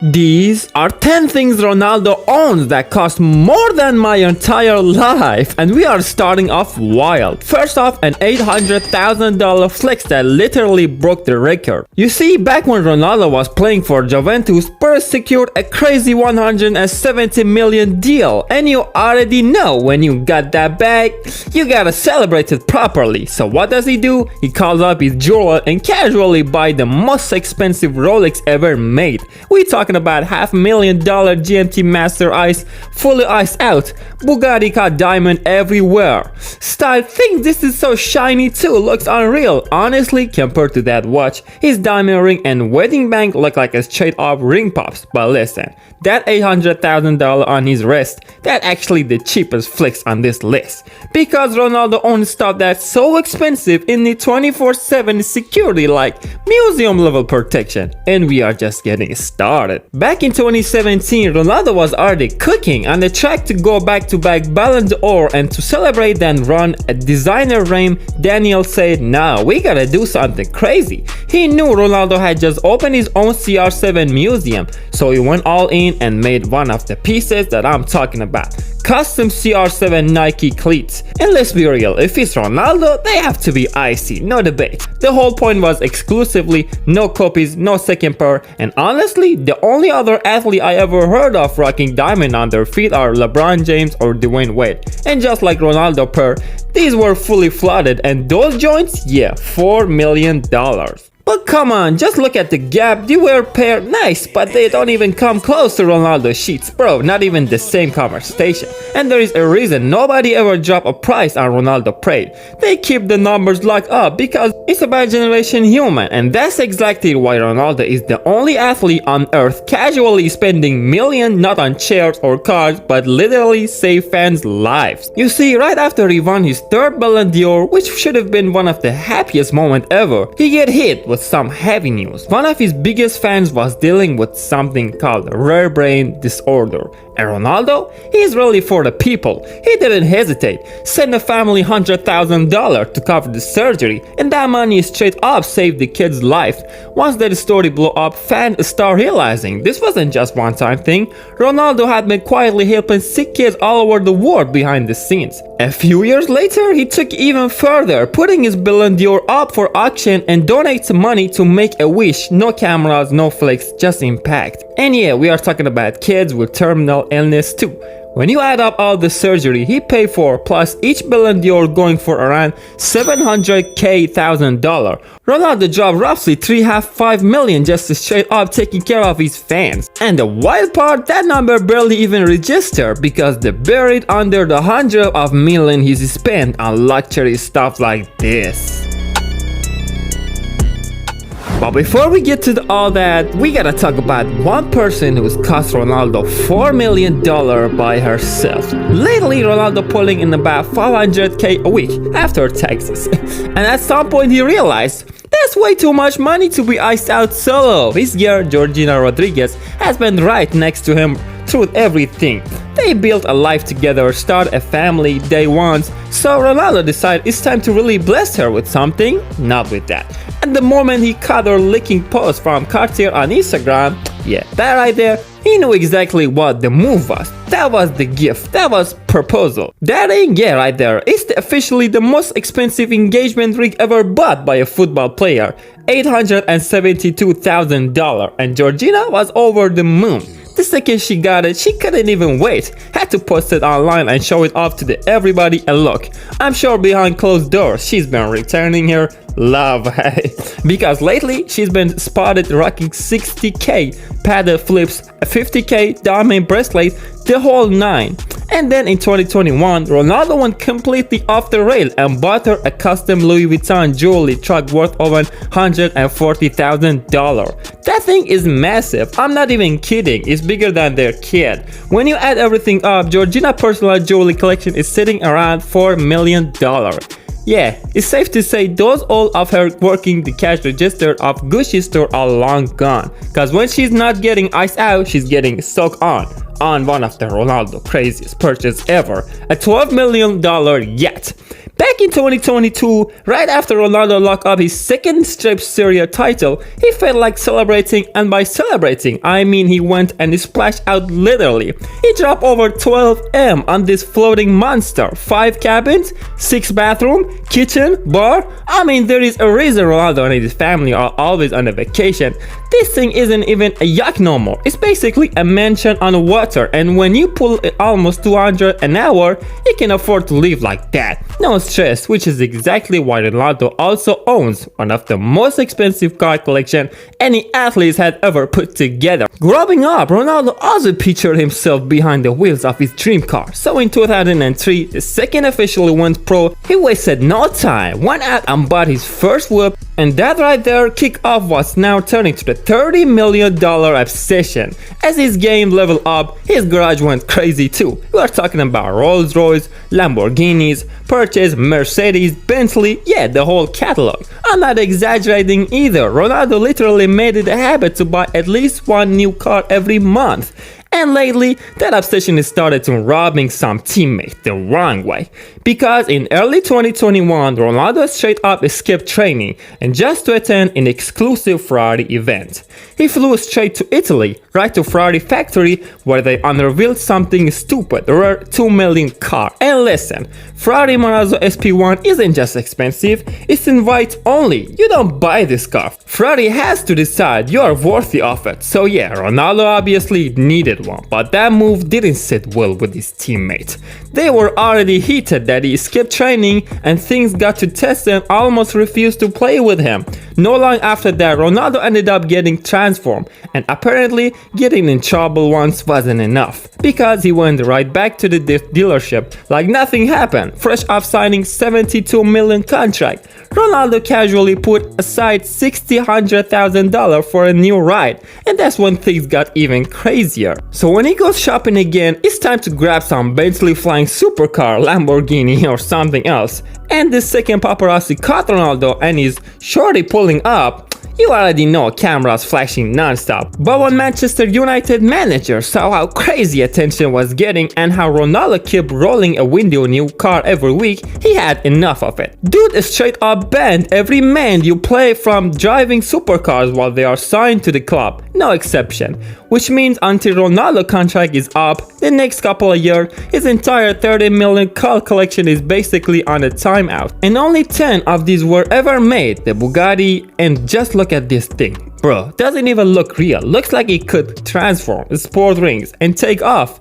These are 10 things Ronaldo owns that cost more than my entire life, and we are starting off wild. First off, an $800,000 flex that literally broke the record. You see, back when Ronaldo was playing for Juventus, Spurs secured a crazy 170 million deal, and you already know when you got that bag, you gotta celebrate it properly. So what does he do? He calls up his jeweler and casually buy the most expensive Rolex ever made. We talking about $500,000 GMT Master Ice, fully iced out. Bugatti got diamond everywhere. Style thinks this is so shiny too, looks unreal. Honestly, compared to that watch, his diamond ring and wedding band look like a straight up ring pops. But listen, that $800,000 on his wrist, that actually the cheapest flex on this list. Because Ronaldo owns stuff that's so expensive it needs 24/7 security like museum level protection. And we are just getting started. Back in 2017, Ronaldo was already cooking on the track to go back-to-back Ballon d'Or, and to celebrate and run a designer name, Daniel said, "Nah, we gotta do something crazy." He knew Ronaldo had just opened his own CR7 museum, so he went all in and made one of the pieces that I'm talking about. Custom CR7 Nike cleats. And let's be real, if it's Ronaldo, they have to be icy, no debate. The whole point was exclusively no copies, no second pair, and honestly, the only other athlete I ever heard of rocking diamond on their feet are LeBron James or Dwayne Wade. And just like Ronaldo pair, these were fully flooded, and those joints, yeah, $4 million. But come on, just look at the gap. They were pair nice, but they don't even come close to Ronaldo sheets, bro. Not even the same conversation. And there is a reason nobody ever drop a price on Ronaldo Parade. They keep the numbers locked up because it's about generation human, and that's exactly why Ronaldo is the only athlete on earth casually spending millions not on chairs or cars, but literally save fans' lives. You see, right after he won his third Ballon d'Or, which should have been one of the happiest moments ever, he get hit with some heavy news. One of his biggest fans was dealing with something called rare brain disorder. And Ronaldo, he's really for the people. He didn't hesitate. Sent the family $100,000 to cover the surgery, and that money straight up saved the kid's life. Once that story blew up, fans start realizing this wasn't just one time thing. Ronaldo had been quietly helping sick kids all over the world behind the scenes. A few years later, he took it even further, putting his Ballon d'Or up for auction and donates money to Make-A-Wish. No cameras, no flex, just impact. And yeah, we are talking about kids with terminal illness too. When you add up all the surgery he paid for, plus each Ballon d'Or going for around $700,000, Ronaldo dropped roughly $3.5 million just to straight up taking care of his fans. And the wild part, that number barely even registered because they buried under the hundred of million he's spent on luxury stuff like this. But before we get to all that, we gotta talk about one person who's cost Ronaldo $4 million by herself. Lately, Ronaldo pulling in about $500K a week after taxes. And at some point he realized that's way too much money to be iced out solo. His girl, Georgina Rodriguez, has been right next to him through everything. They built a life together, started a family day one, so Ronaldo decided it's time to really bless her with something, not with that. And the moment he caught her licking post from Cartier on Instagram, yeah, that right there, he knew exactly what the move was. That was the gift, that was proposal. That ring, yeah, right there, is officially the most expensive engagement ring ever bought by a football player, $872,000, and Georgina was over the moon. The second she got it, she couldn't even wait. Had to post it online and show it off to everybody, and look, I'm sure behind closed doors she's been returning her love. Because lately she's been spotted rocking $60K paddle flips, a $50K diamond bracelet, the whole nine. And then in 2021, Ronaldo went completely off the rail and bought her a custom Louis Vuitton jewelry truck worth over $140,000. That thing is massive, I'm not even kidding, it's bigger than their kid. When you add everything up, Georgina's personal jewelry collection is sitting around $4 million. Yeah, it's safe to say those all of her working the cash register of Gucci store are long gone. Cause when she's not getting iced out, she's getting soaked on one of the Ronaldo craziest purchase ever, a $12 million yacht. Back in 2022, right after Ronaldo locked up his second straight Serie A title, he felt like celebrating, and by celebrating, I mean he went and splashed out literally. He dropped over 12M on this floating monster. 5 cabins, 6 bathroom, kitchen, bar. I mean, there is a reason Ronaldo and his family are always on a vacation. This thing isn't even a yacht no more. It's basically a mansion on water, and when you pull it almost 200 an hour, you can afford to live like that. No stress, which is exactly why Ronaldo also owns one of the most expensive car collection any athlete had ever put together. Growing up, Ronaldo also pictured himself behind the wheels of his dream car. So in 2003, the second officially went pro, he wasted no time, went out and bought his first whip, and that right there kicked off what's now turning to the $30 million obsession. As his game leveled up, his garage went crazy too. We are talking about Rolls Royce, Lamborghinis, Porsches, Mercedes, Bentley, yeah, the whole catalog. I'm not exaggerating either. Ronaldo literally made it a habit to buy at least one new car every month. And lately, that obsession has started to robbing some teammates the wrong way. Because in early 2021, Ronaldo straight up skipped training and just to attend an exclusive Ferrari event. He flew straight to Italy, right to Ferrari factory, where they unveiled something stupid, a rare 2 million car. And listen, Ferrari Maranello SP1 isn't just expensive, it's invite only. You don't buy this car. Ferrari has to decide you are worthy of it. So yeah, Ronaldo obviously needed one, but that move didn't sit well with his teammates. They were already heated that he skipped training and things got to test and almost refused to play with him. No long after that, Ronaldo ended up getting transformed, and apparently getting in trouble once wasn't enough, because he went right back to the dealership like nothing happened, fresh off signing $72 million contract. Ronaldo casually put aside $100,000 for a new ride, and that's when things got even crazier. So when he goes shopping again, it's time to grab some Bentley flying supercar, Lamborghini or something else. And the second paparazzi caught Ronaldo and his shorty pulling up, you already know cameras flashing non-stop. But when Manchester United manager saw how crazy attention was getting and how Ronaldo kept rolling a window new car every week, he had enough of it. Dude straight up banned every man you play from driving supercars while they are signed to the club, no exception. Which means until Ronaldo contract is up, the next couple of years, his entire 30 million car collection is basically on a timeout. And only 10 of these were ever made, the Bugatti, and just look at this thing. Bro, doesn't even look real. Looks like it could transform, sport rings, and take off.